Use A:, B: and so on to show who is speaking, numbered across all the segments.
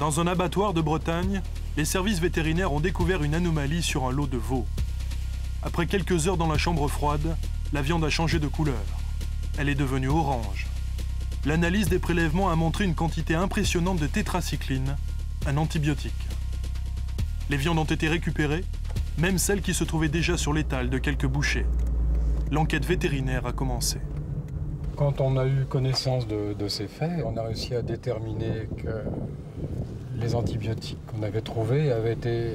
A: Dans un abattoir de Bretagne, les services vétérinaires ont découvert une anomalie sur un lot de veaux. Après quelques heures dans la chambre froide, la viande a changé de couleur. Elle est devenue orange. L'analyse des prélèvements a montré une quantité impressionnante de tétracycline, un antibiotique. Les viandes ont été récupérées, même celles qui se trouvaient déjà sur l'étal de quelques bouchers. L'enquête vétérinaire a commencé.
B: Quand on a eu connaissance de ces faits, on a réussi à déterminer que les antibiotiques qu'on avait trouvés avaient été,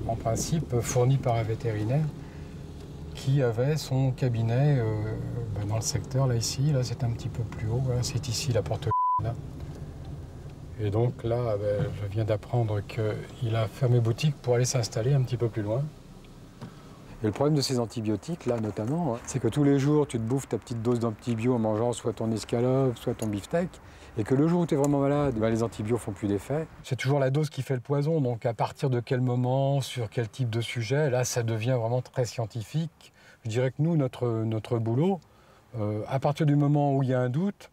B: en principe, fournis par un vétérinaire qui avait son cabinet dans le secteur, là, ici. Là, c'est un petit peu plus haut. C'est ici, la porte là. Et donc là, je viens d'apprendre qu'il a fermé boutique pour aller s'installer un petit peu plus loin. Et le problème de ces antibiotiques, là notamment, c'est que tous les jours, tu te bouffes ta petite dose d'antibio en mangeant soit ton escalope, soit ton beefsteak, et que le jour où tu es vraiment malade, les antibio font plus d'effet. C'est toujours la dose qui fait le poison, donc à partir de quel moment, sur quel type de sujet, là, ça devient vraiment très scientifique. Je dirais que nous, notre boulot, à partir du moment où il y a un doute,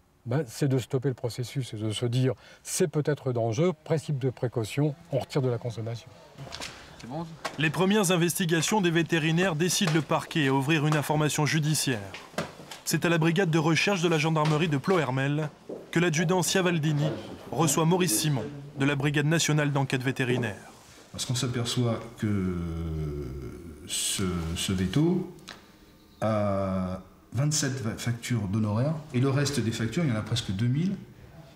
B: c'est de stopper le processus, et de se dire, c'est peut-être dangereux, principe de précaution, on retire de la consommation.
A: Les premières investigations des vétérinaires décident le parquet à ouvrir une information judiciaire. C'est à la brigade de recherche de la gendarmerie de Plohermel que l'adjudant Ciavaldini reçoit Maurice Simon de la brigade nationale d'enquête vétérinaire.
C: Parce qu'on s'aperçoit que ce veto a 27 factures d'honoraires et le reste des factures, il y en a presque 2000,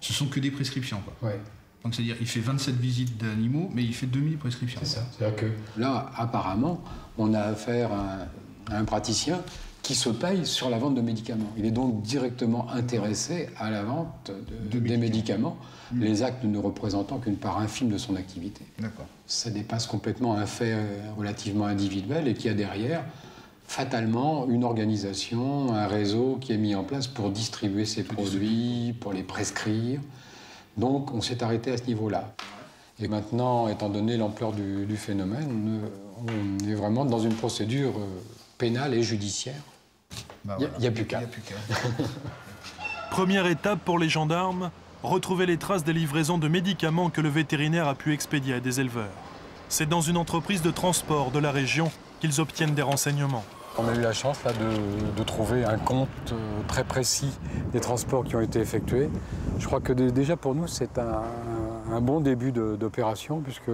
C: ce sont que des prescriptions, quoi. Ouais. Donc c'est-à-dire qu'il fait 27 visites d'animaux, mais il fait 2000 prescriptions.
B: C'est ça. C'est-à-dire que là, apparemment, on a affaire à un praticien qui se paye sur la vente de médicaments. Il est donc directement intéressé à la vente des médicaments, les actes ne représentant qu'une part infime de son activité.
C: D'accord.
B: Ça dépasse complètement un fait relativement individuel et qui a derrière, fatalement, une organisation, un réseau qui est mis en place pour distribuer ces produits, pour les prescrire. Donc, on s'est arrêté à ce niveau-là. Et maintenant, étant donné l'ampleur du phénomène, on est vraiment dans une procédure pénale et judiciaire. Il n'y a plus qu'à.
A: Première étape pour les gendarmes, retrouver les traces des livraisons de médicaments que le vétérinaire a pu expédier à des éleveurs. C'est dans une entreprise de transport de la région qu'ils obtiennent des renseignements.
B: On a eu la chance là, de trouver un compte très précis des transports qui ont été effectués. Je crois que déjà pour nous, c'est un bon début d'opération, puisque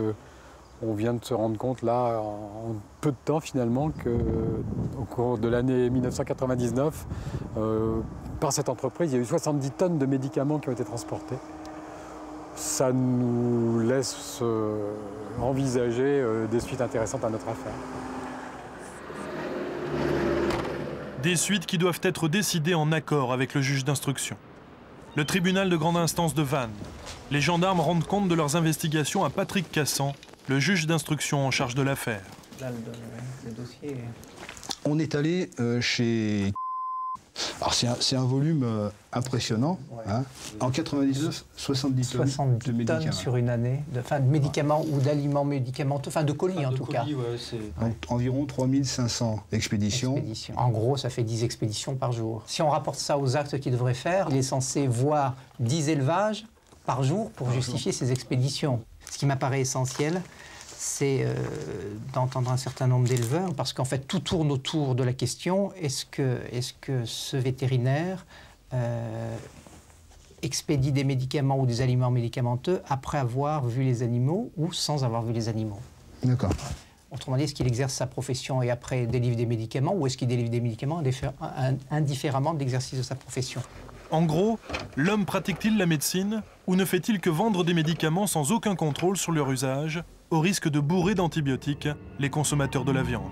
B: on vient de se rendre compte là, en peu de temps finalement, qu'au cours de l'année 1999, par cette entreprise, il y a eu 70 tonnes de médicaments qui ont été transportés. Ça nous laisse envisager des suites intéressantes à notre affaire.
A: Des suites qui doivent être décidées en accord avec le juge d'instruction. Le tribunal de grande instance de Vannes. Les gendarmes rendent compte de leurs investigations à Patrick Cassan, le juge d'instruction en charge de l'affaire.
D: Là, le dossier.
C: On est allé chez... Alors c'est un volume impressionnant. Ouais. Hein. En 99, 70 tonnes de médicaments.
D: Tonnes sur une année, de médicaments ou d'aliments médicamenteux, de colis en tout cas.
C: Ouais, donc, environ 3500 expéditions.
D: En gros, ça fait 10 expéditions par jour. Si on rapporte ça aux actes qu'il devrait faire, il est censé voir 10 élevages par jour pour justifier ces expéditions. Ce qui m'apparaît essentiel, c'est d'entendre un certain nombre d'éleveurs, parce qu'en fait, tout tourne autour de la question, est-ce que ce vétérinaire expédie des médicaments ou des aliments médicamenteux après avoir vu les animaux ou sans avoir vu les animaux?
C: D'accord.
D: Autrement dit, est-ce qu'il exerce sa profession et après délivre des médicaments, ou est-ce qu'il délivre des médicaments indifféremment de l'exercice de sa profession?
A: En gros, l'homme pratique-t-il la médecine ou ne fait-il que vendre des médicaments sans aucun contrôle sur leur usage, au risque de bourrer d'antibiotiques les consommateurs de la viande?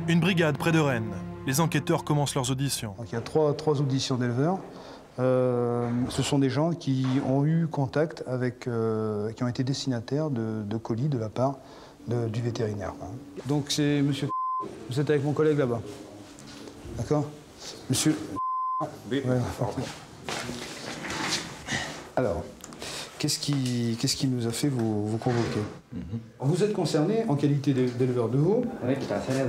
A: Une brigade près de Rennes. Les enquêteurs commencent leurs auditions.
E: Donc, il y a trois auditions d'éleveurs. Ce sont des gens qui ont eu contact avec, qui ont été destinataires de colis de la part du vétérinaire. Donc c'est monsieur... Vous êtes avec mon collègue là-bas. D'accord? Monsieur... Oui. Ouais, alors, qu'est-ce qui nous a fait vous convoquer? Vous êtes concerné en qualité d'éleveur de veaux.
D: Oui, tout à fait.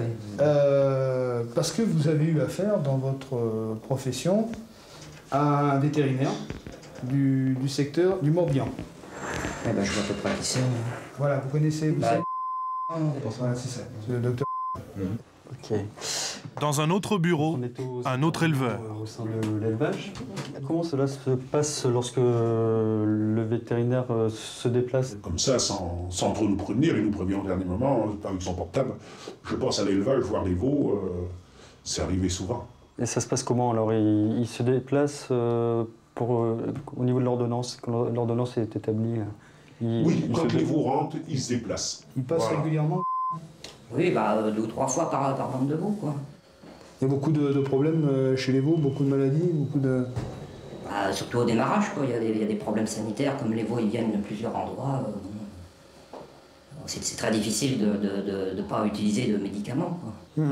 E: Parce que vous avez eu affaire dans votre profession à un vétérinaire du secteur du Morbihan.
F: Eh ben, je vois à peu près qui c'est.
E: Voilà, vous connaissez
F: Bah,
E: voilà, c'est ça. C'est le docteur.
G: Ok.
A: Dans un autre bureau, un autre éleveur.
G: Au sein de l'élevage. Comment cela se passe lorsque le vétérinaire se déplace?
H: Comme ça, sans trop nous prévenir, il nous prévient au dernier moment, avec son portable. Je pense à l'élevage, voir les veaux, c'est arrivé souvent.
G: Et ça se passe comment? Alors, il se déplace au niveau de l'ordonnance, quand l'ordonnance est établie.
H: Oui, quand les veaux rentrent, ils se déplacent.
E: Il passe régulièrement.
F: Oui, bah, 2 ou 3 fois par bande de veaux, quoi.
E: Il y a beaucoup de problèmes chez les veaux, beaucoup de maladies, beaucoup de...
F: Bah, surtout au démarrage, quoi. Il y a des problèmes sanitaires, comme les veaux ils viennent de plusieurs endroits. C'est très difficile de ne pas utiliser de médicaments, quoi.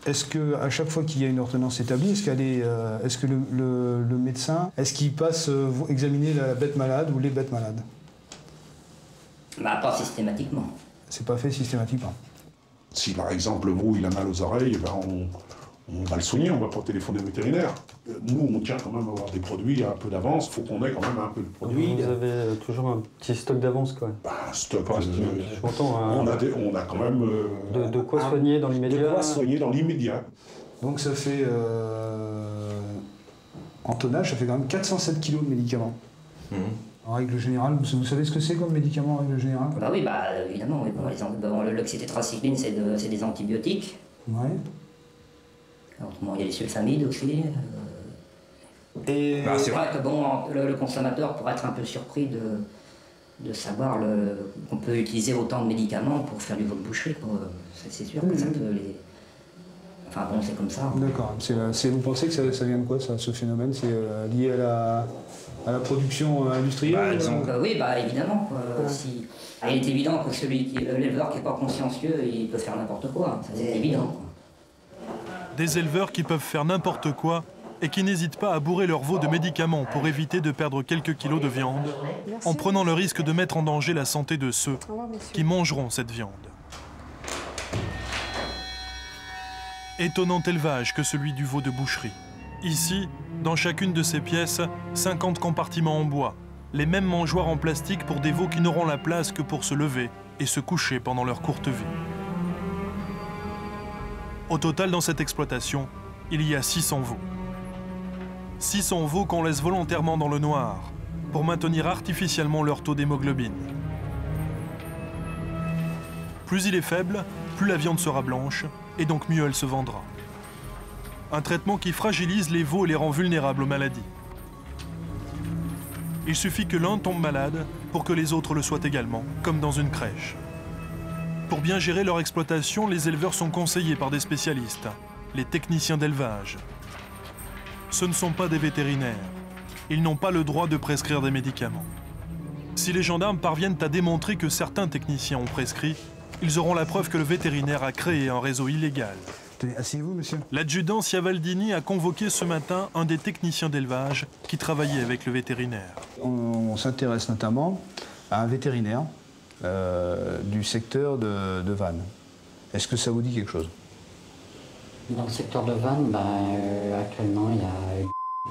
E: Est-ce qu'à chaque fois qu'il y a une ordonnance établie, est-ce que le médecin, est-ce qu'il passe examiner la bête malade ou les bêtes malades?
F: Bah, pas systématiquement.
E: C'est pas fait systématiquement.
H: Si par exemple le veau il a mal aux oreilles, ben on va le soigner, on va pas téléphoner au vétérinaire. Nous, on tient quand même à avoir des produits à un peu d'avance, il faut qu'on ait quand même un peu de produits.
G: Vous avez toujours un petit stock d'avance, quoi.
H: Ben, stock,
G: on
H: a quand même...
G: de quoi soigner dans l'immédiat.
H: De quoi soigner dans l'immédiat.
E: Donc ça fait... en tonnage, ça fait quand même 407 kilos de médicaments. En règle générale, vous savez ce que c'est comme médicament en règle générale?
F: Bah oui, bah évidemment. Oui. Bon, l'oxytétracycline, c'est des antibiotiques.
E: Ouais.
F: Autrement, il y a les sulfamides aussi.
E: Et
F: c'est vrai que bon, le consommateur pourrait être un peu surpris de savoir qu'on peut utiliser autant de médicaments pour faire du veau de boucherie. C'est sûr que ça peut les... Enfin bon, c'est comme ça.
E: D'accord. Vous pensez que ça vient de quoi, ça, ce phénomène? C'est lié à la production industrielle?
F: Bah, disons que oui, bah évidemment. Il est évident que l'éleveur qui n'est pas consciencieux, il peut faire n'importe quoi. Ça, c'est évident, quoi.
A: Des éleveurs qui peuvent faire n'importe quoi et qui n'hésitent pas à bourrer leurs veaux de médicaments pour éviter de perdre quelques kilos de viande, en prenant le risque de mettre en danger la santé de ceux qui mangeront cette viande. Étonnant élevage que celui du veau de boucherie. Ici, dans chacune de ces pièces, 50 compartiments en bois, les mêmes mangeoires en plastique pour des veaux qui n'auront la place que pour se lever et se coucher pendant leur courte vie. Au total, dans cette exploitation, il y a 600 veaux. 600 veaux qu'on laisse volontairement dans le noir pour maintenir artificiellement leur taux d'hémoglobine. Plus il est faible, plus la viande sera blanche et donc mieux elle se vendra. Un traitement qui fragilise les veaux et les rend vulnérables aux maladies. Il suffit que l'un tombe malade pour que les autres le soient également, comme dans une crèche. Pour bien gérer leur exploitation, les éleveurs sont conseillés par des spécialistes, les techniciens d'élevage. Ce ne sont pas des vétérinaires. Ils n'ont pas le droit de prescrire des médicaments. Si les gendarmes parviennent à démontrer que certains techniciens ont prescrit, ils auront la preuve que le vétérinaire a créé un réseau illégal.
E: Asseyez-vous, monsieur.
A: L'adjudant Ciavaldini a convoqué ce matin un des techniciens d'élevage qui travaillait avec le vétérinaire.
E: On s'intéresse notamment à un vétérinaire du secteur de Vannes. Est-ce que ça vous dit quelque chose?
I: Dans le secteur de Vannes, actuellement,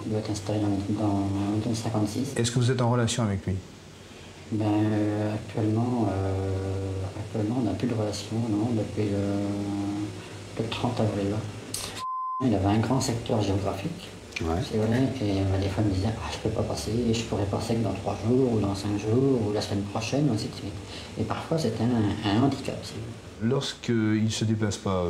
I: il doit être installé dans 56.
E: Est-ce que vous êtes en relation avec lui?
I: Actuellement, on n'a plus de relation, non, depuis le 30 avril. Il avait un grand secteur géographique, c'est vrai, et des fois il me disait je peux pas passer, je pourrais passer que dans 3 jours, ou dans 5 jours, ou la semaine prochaine, ou ainsi de suite. Et parfois c'était un handicap.
E: Lorsqu'il ne se déplace pas,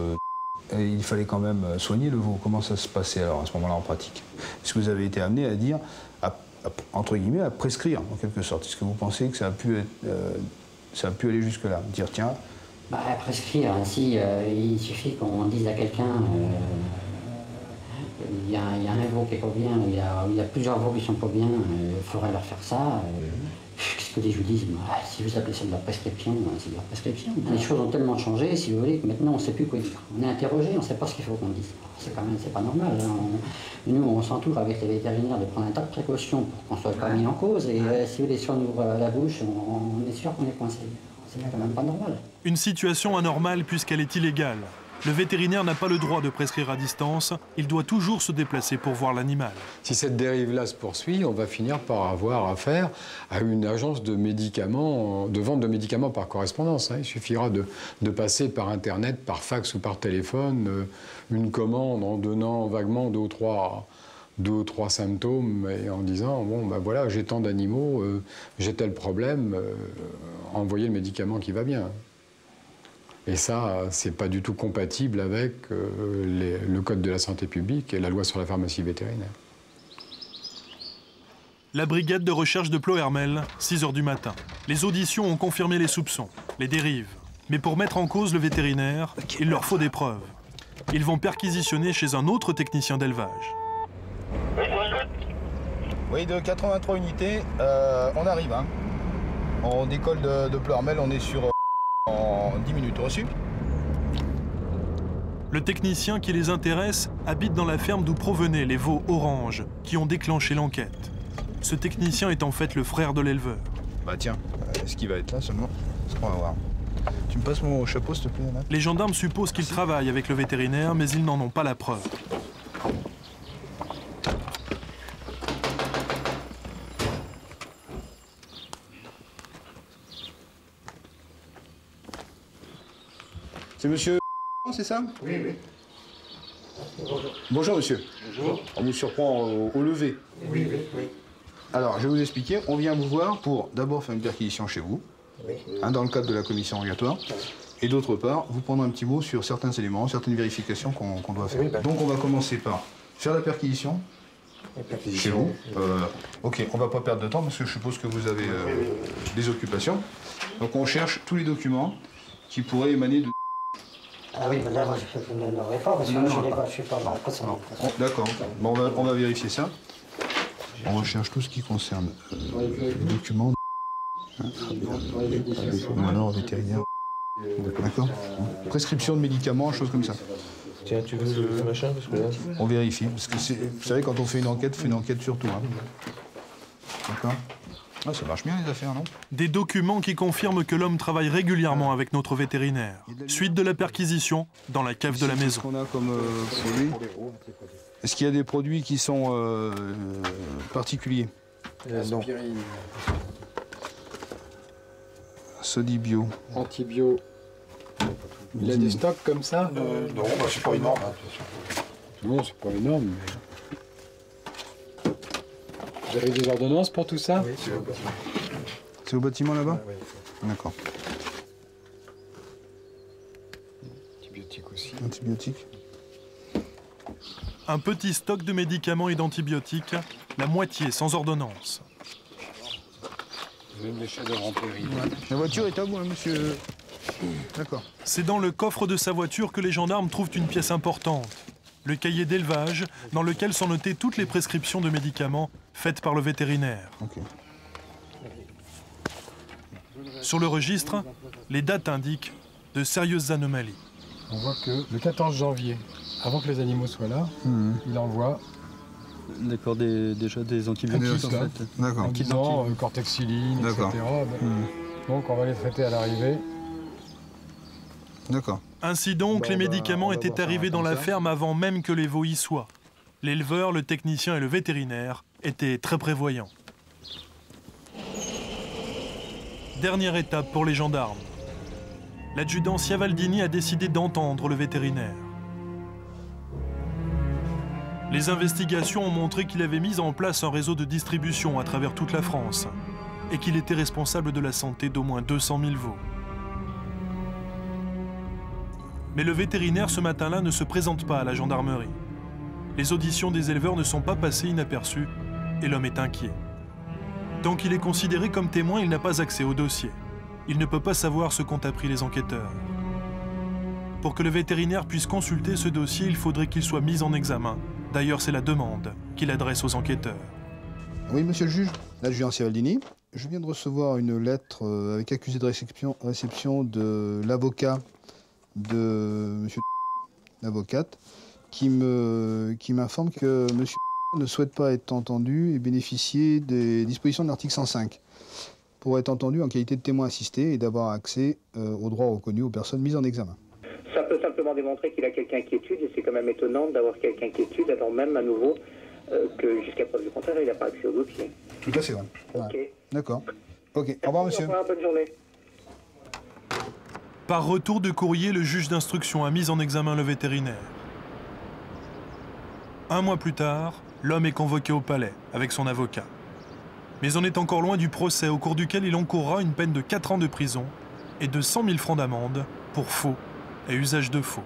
E: il fallait quand même soigner le veau. Comment ça se passait alors à ce moment-là en pratique? Est-ce que vous avez été amené à dire, entre guillemets, à prescrire en quelque sorte? Est-ce que vous pensez que ça a pu aller jusque-là? Dire tiens...
I: prescrire, ainsi, il suffit qu'on dise à quelqu'un il y a un veau qui est pas bien, il y a plusieurs veaux qui sont pas bien, il faudrait leur faire ça. Qu'est-ce que les gens disent? Si vous appelez ça de la prescription, c'est de la prescription. Les choses ont tellement changé, si vous voulez, que maintenant on ne sait plus quoi dire. On est interrogé, on ne sait pas ce qu'il faut qu'on dise. C'est pas normal. Hein. Nous, on s'entoure avec les vétérinaires de prendre un tas de précautions pour qu'on ne soit pas mis en cause. Et si vous laissez on ouvre la bouche, on est sûr qu'on est coincé. C'est quand même pas normal.
A: Une situation anormale puisqu'elle est illégale. Le vétérinaire n'a pas le droit de prescrire à distance, il doit toujours se déplacer pour voir l'animal.
B: Si cette dérive-là se poursuit, on va finir par avoir affaire à une agence de médicaments, de vente de médicaments par correspondance. Il suffira de passer par Internet, par fax ou par téléphone, une commande en donnant vaguement deux ou trois symptômes et en disant bon ben voilà, j'ai tant d'animaux, j'ai tel problème, envoyez le médicament qui va bien. Et ça, c'est pas du tout compatible avec le Code de la santé publique et la loi sur la pharmacie vétérinaire.
A: La brigade de recherche de Plohermel, 6 h du matin. Les auditions ont confirmé les soupçons, les dérives. Mais pour mettre en cause le vétérinaire, il leur faut des preuves. Ils vont perquisitionner chez un autre technicien d'élevage.
C: Oui, de 83 unités, on arrive. Hein. On décolle de Plohermel, on est sur en 10 minutes. Reçu.
A: Le technicien qui les intéresse habite dans la ferme d'où provenaient les veaux oranges qui ont déclenché l'enquête. Ce technicien est en fait le frère de l'éleveur.
C: Bah tiens, est-ce qu'il va être là seulement? On va voir. Tu me passes mon chapeau, s'il te plaît, Anna?
A: Les gendarmes supposent qu'il travaille avec le vétérinaire, mais ils n'en ont pas la preuve.
C: C'est monsieur, c'est ça?
J: Oui, oui.
C: Bonjour. Bonjour, monsieur.
J: Bonjour.
C: On vous surprend au lever.
J: Oui, oui, oui.
C: Alors, je vais vous expliquer. On vient vous voir pour d'abord faire une perquisition chez vous,
J: Oui.
C: Dans le cadre de la commission rogatoire. Et d'autre part, vous prendre un petit mot sur certains éléments, certaines vérifications qu'on doit faire.
J: Oui, bah.
C: Donc, on va commencer par faire la perquisition chez vous. Ok, on va pas perdre de temps parce que je suppose que vous avez des occupations. Donc, on cherche tous les documents qui pourraient émaner de...
I: Ah oui, mais là, moi, je ne donnerai pas parce que je ne suis pas mal.
C: D'accord. Bon, on va vérifier ça. On recherche tout ce qui concerne les documents. Ou alors vétérinaire. D'accord. Prescription de médicaments, choses comme ça.
J: Tiens, tu veux le machin parce que là...
C: On vérifie, parce que vous savez, quand on fait une enquête sur tout. Hein. D'accord. Ah, ça marche bien les affaires, non?
A: Des documents qui confirment que l'homme travaille régulièrement avec notre vétérinaire. Suite de la perquisition dans la cave de la maison.
C: Qu'est-ce qu'on a comme produit? Est-ce qu'il y a des produits qui sont particuliers?
B: Non.
C: Sodibio.
B: Antibio. Il a des stocks comme ça?
J: Non, bah, c'est pas énorme.
B: Non, c'est pas énorme, mais... Vous avez des ordonnances pour tout ça?
J: Oui, c'est au bâtiment.
C: C'est au bâtiment là-bas?
J: Oui.
C: D'accord.
B: Antibiotiques aussi.
C: Antibiotiques.
A: Un petit stock de médicaments et d'antibiotiques, la moitié sans ordonnance.
B: Vous avez une chefs-d'œuvre en péril.
C: La voiture est à vous, hein, monsieur. D'accord.
A: C'est dans le coffre de sa voiture que les gendarmes trouvent une pièce importante. Le cahier d'élevage, dans lequel sont notées toutes les prescriptions de médicaments faites par le vétérinaire.
C: Okay.
A: Sur le registre, les dates indiquent de sérieuses anomalies.
B: On voit que le 14 janvier, avant que les animaux soient là, il envoie
G: D'accord, déjà des antibiotiques en fait.
C: D'accord.
B: en disant cortexiline, etc. Donc on va les traiter à l'arrivée.
C: D'accord.
A: Ainsi donc, les médicaments
C: on va
A: étaient
C: voir ça
A: arrivés dans
C: comme
A: la
C: ça.
A: ferme avant même que les veaux y soient. L'éleveur, le technicien et le vétérinaire étaient très prévoyants. Dernière étape pour les gendarmes. L'adjudant Ciavaldini a décidé d'entendre le vétérinaire. Les investigations ont montré qu'il avait mis en place un réseau de distribution à travers toute la France et qu'il était responsable de la santé d'au moins 200 000 veaux. Mais le vétérinaire ce matin-là ne se présente pas à la gendarmerie. Les auditions des éleveurs ne sont pas passées inaperçues et l'homme est inquiet. Tant qu'il est considéré comme témoin, il n'a pas accès au dossier. Il ne peut pas savoir ce qu'ont appris les enquêteurs. Pour que le vétérinaire puisse consulter ce dossier, il faudrait qu'il soit mis en examen. D'ailleurs, c'est la demande qu'il adresse aux enquêteurs.
C: Oui, monsieur le juge, l'adjudant Ciavaldini. Je viens de recevoir une lettre avec accusé de réception de l'avocat de monsieur l'avocate qui m'informe que monsieur ne souhaite pas être entendu et bénéficier des dispositions de l'article 105 pour être entendu en qualité de témoin assisté et d'avoir accès aux droits reconnus aux personnes mises en examen.
K: Ça peut simplement démontrer qu'il a quelque inquiétude, et c'est quand même étonnant d'avoir quelque inquiétude, alors même à nouveau que jusqu'à preuve du contraire, il n'a pas accès au dossier.
E: Tout à fait, ouais.
K: Ok.
E: Ouais. D'accord. Ok, au revoir monsieur.
K: Au revoir, bonne journée.
A: Par retour de courrier, le juge d'instruction a mis en examen le vétérinaire. Un mois plus tard, l'homme est convoqué au palais avec son avocat. Mais on est encore loin du procès au cours duquel il encourra une peine de 4 ans de prison et de 100 000 francs d'amende pour faux et usage de faux.